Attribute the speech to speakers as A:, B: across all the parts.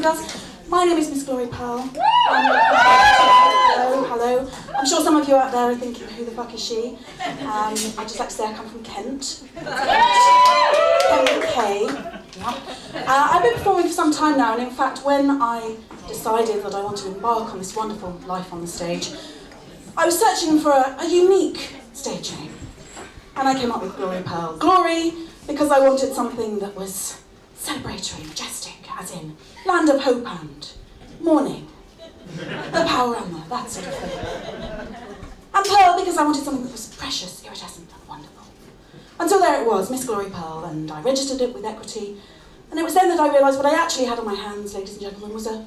A: does. My name is Miss Glory Pearl. Hello. I'm sure some of you out there are thinking, who the fuck is she? I'd just like to say I come from Kent. Kent with a K. I've been performing for some time now, and in fact, when I decided that I wanted to embark on this wonderful life on the stage, I was searching for a unique stage name. And I came up with Glory Pearl. Glory, because I wanted something that was celebratory, majestic, as in land of hope and morning, the power and that sort of thing. And Pearl, because I wanted something that was precious, iridescent, and wonderful. And so there it was, Miss Glory Pearl, and I registered it with Equity. And it was then that I realised what I actually had on my hands, ladies and gentlemen, was a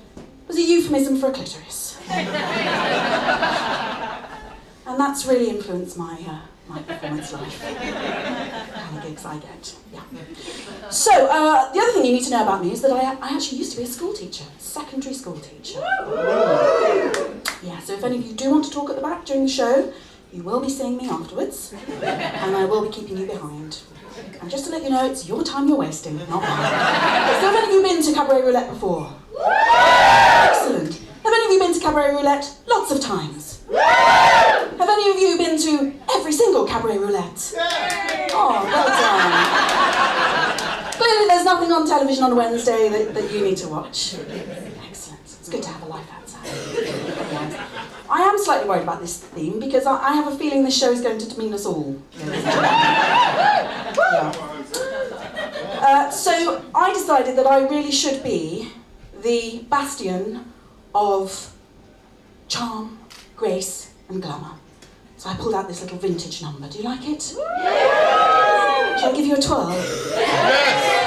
A: euphemism for a clitoris. And that's really influenced my performance life. The kind of gigs I get, yeah. So, the other thing you need to know about me is that I actually used to be a school teacher, secondary school teacher. Yeah, so if any of you do want to talk at the back during the show, you will be seeing me afterwards, and I will be keeping you behind. And just to let you know, it's your time you're wasting, not mine. So have any of you been to Cabaret Roulette before? Excellent. Have any of you been to Cabaret Roulette? Lots of times. Have any of you been to every single Cabaret Roulette? Oh, well done. Clearly there's nothing on television on a Wednesday that you need to watch. Excellent. It's good to have a life outside. I am slightly worried about this theme because I have a feeling this show is going to demean us all. Yeah. So I decided that I really should be the bastion of charm, grace, and glamour. So I pulled out this little vintage number. Do you like it? Shall I give you a twirl? Yes!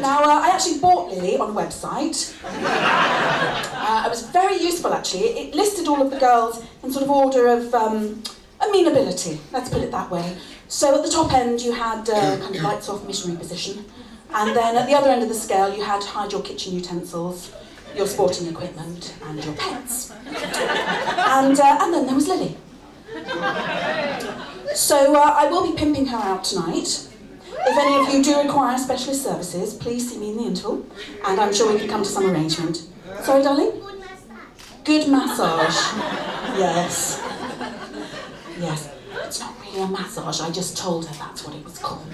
A: Now, I actually bought Lilly on a website. It was very useful, actually. It listed all of the girls in sort of order of amenability, let's put it that way. So at the top end, you had kind of lights-off missionary position. And then at the other end of the scale, you had hide your kitchen utensils, your sporting equipment, and your pets. And then there was Lilly. So I will be pimping her out tonight. If any of you do require specialist services, please see me in the interval, and I'm sure we can come to some arrangement. Sorry, darling? Good massage. Yes. Yes. It's not really a massage, I just told her that's what it was called.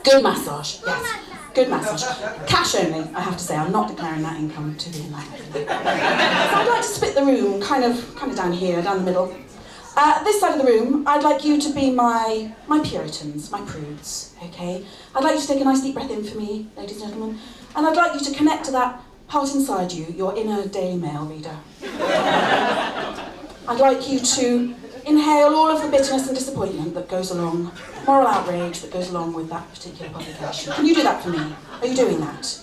A: Good massage, yes. Good massage. Cash only, I have to say. I'm not declaring that income to the enlightened. So I'd like to split the room, kind of down here, down the middle. This side of the room, I'd like you to be my Puritans, my prudes, okay? I'd like you to take a nice deep breath in for me, ladies and gentlemen, and I'd like you to connect to that part inside you, your inner Daily Mail reader. I'd like you to inhale all of the bitterness and disappointment that goes along, moral outrage that goes along with that particular publication. Can you do that for me? Are you doing that?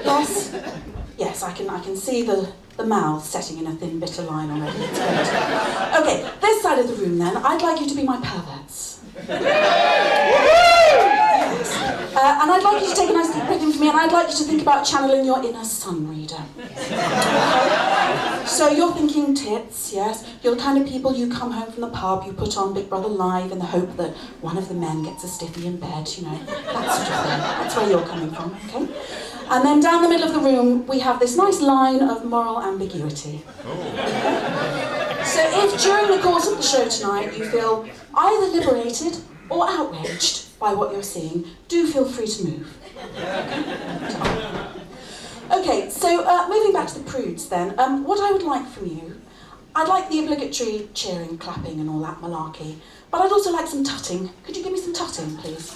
A: Yes? Yes, I can see the mouth setting in a thin, bitter line already. It's great. Okay, this side of the room then, I'd like you to be my perverts. Yes. And I'd like you to take a nice deep breath in for me, and I'd like you to think about channeling your inner sun reader. So you're thinking tits, yes? You're the kind of people, you come home from the pub, you put on Big Brother Live in the hope that one of the men gets a stiffy in bed, you know, that sort of thing. That's where you're coming from, okay? And then down the middle of the room, we have this nice line of moral ambiguity. So if during the course of the show tonight you feel either liberated or outraged by what you're seeing, do feel free to move. Okay, so moving back to the prudes then, what I would like from you, I'd like the obligatory cheering, clapping and all that malarkey, but I'd also like some tutting. Could you give me some tutting, please?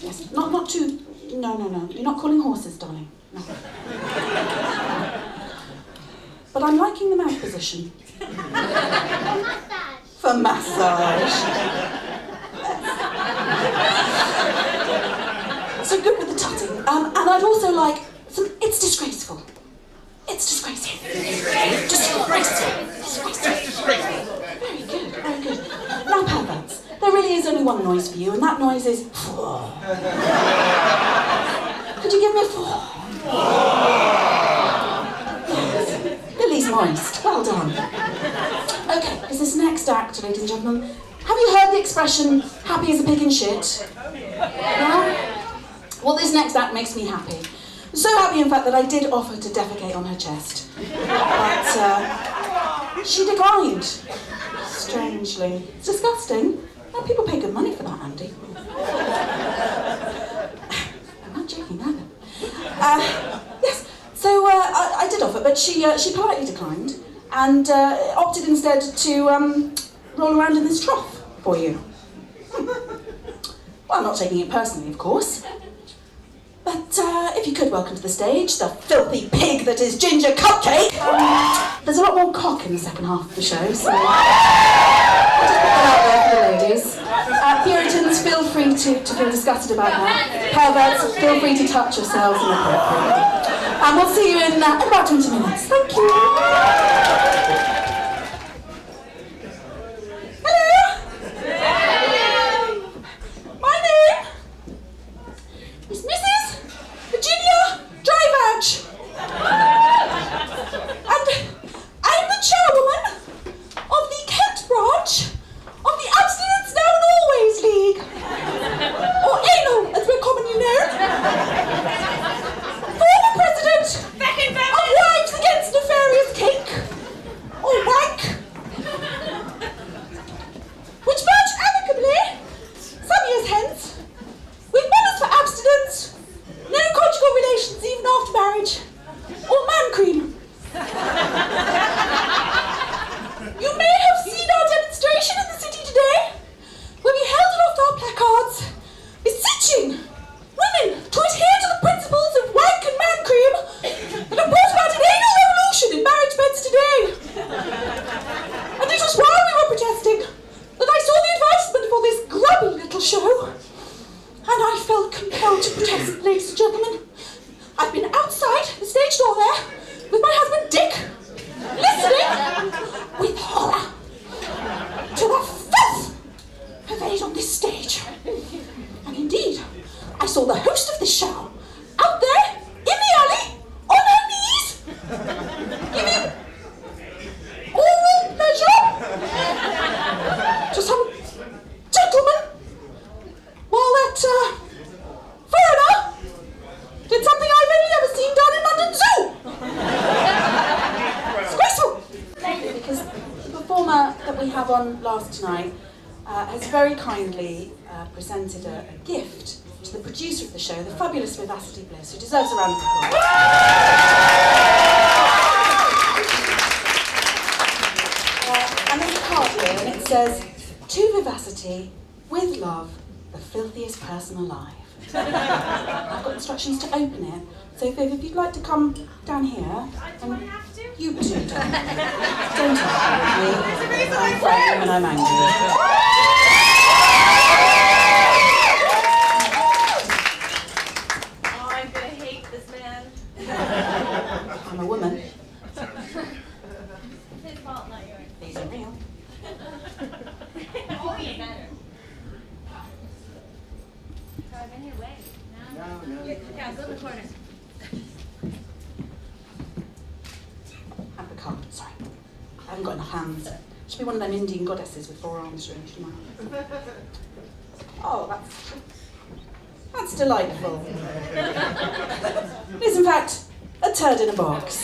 A: Yes, not too, no. You're not calling horses, darling. No. But I'm liking the mouth position. For massage. So good with the tutting. And I'd also like some, it's disgraceful. It's disgraceful. Disgraceful. Very good, very good. Now, perverts, there really is only one noise for you, and that noise is... Could you give me a... moist. Well done. Okay, because this next act, ladies and gentlemen, have you heard the expression, happy as a pig in shit? Yeah? Well, this next act makes me happy. So happy, in fact, that I did offer to defecate on her chest. But she declined. Strangely. It's disgusting. Well, people pay good money for that, Andy. I'm not joking either. Yes, so I did offer, but she politely declined and opted instead to roll around in this trough for you. Well, I'm not taking it personally, of course. But if you could welcome to the stage the filthy pig that is Ginger Cupcake. There's a lot more cock in the second half of the show, so I'll just put that out there for the ladies. Puritans, feel free to feel disgusted about that. Perverts, feel free to touch yourselves inappropriately. And we'll see you in about 20 minutes. Thank you. Hello. My name is Mrs Virginia Dryvaj. And I'm the chairwoman of the Kent branch of the Abstinence Now and Always League. Or ANO, as we're commonly known. Former president of Wives Against Nefarious Cake. Or WANK. Which merged amicably, some years hence, with measures for abstinence, no conjugal relations even after marriage, or man cream. You may have seen our demonstration in the city today, where we held aloft our placards, beseeching women to adhere to the principles of wank and man cream that have brought about an anal revolution in marriage beds today. And it was while we were protesting that I saw the advertisement for this grubby little show, and I felt compelled to protest, ladies and gentlemen. I've been outside the stage door there with my husband Dick, listening with horror to the filth pervaded on this stage. And indeed, I saw the host of this show out there in the alley on her knees, giving oral pleasure to some gentleman, while that foreigner did something I've only ever seen done in London Zoo. Disgraceful. Because the performer that we have on last tonight has very kindly presented a gift to the producer of the show, the fabulous Vivacity Bliss, who deserves a round of applause. And there's a card here, and it says, "To Vivacity, with love, the filthiest person alive." I've got instructions to open it, so Viv, if you'd like to come down here, and you too, don't argue with me. I'm frightened when I'm angry. I'm a woman.
B: His fault, not yours.
A: These are real.
B: Oh, you better. So I'm in your way. No. Yeah, go in the corner.
A: Have the card, sorry. I haven't got enough hands. Should be one of them Indian goddesses with 4 arms stretched out. Oh, that's delightful. It is, in fact, a turd in a box.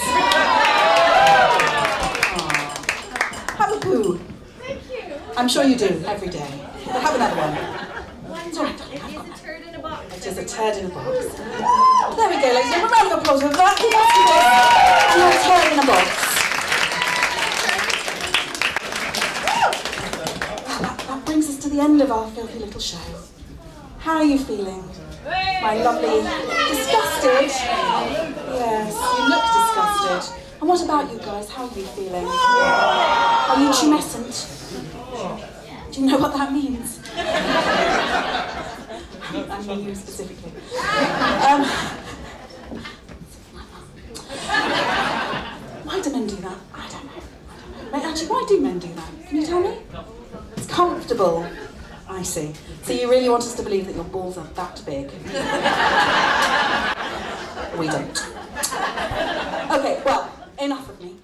A: Have a poo.
B: Thank you.
A: I'm sure you do, every day. But have another one. It's all right,
B: It is a turd in a box.
A: It is a turd in a box. There we go, ladies and gentlemen. A round of applause for that. And a turd in a box. That brings us to the end of our filthy little show. How are you feeling? My lovely, disgusted? Yes, you look disgusted. And what about you guys? How are you feeling? Are you tumescent? Do you know what that means? I mean you specifically. Why do men do that? I don't know. Actually, why do men do that? Can you tell me? It's comfortable. I see. So you really want us to believe that your balls are that big? We don't. Okay, well, enough of me.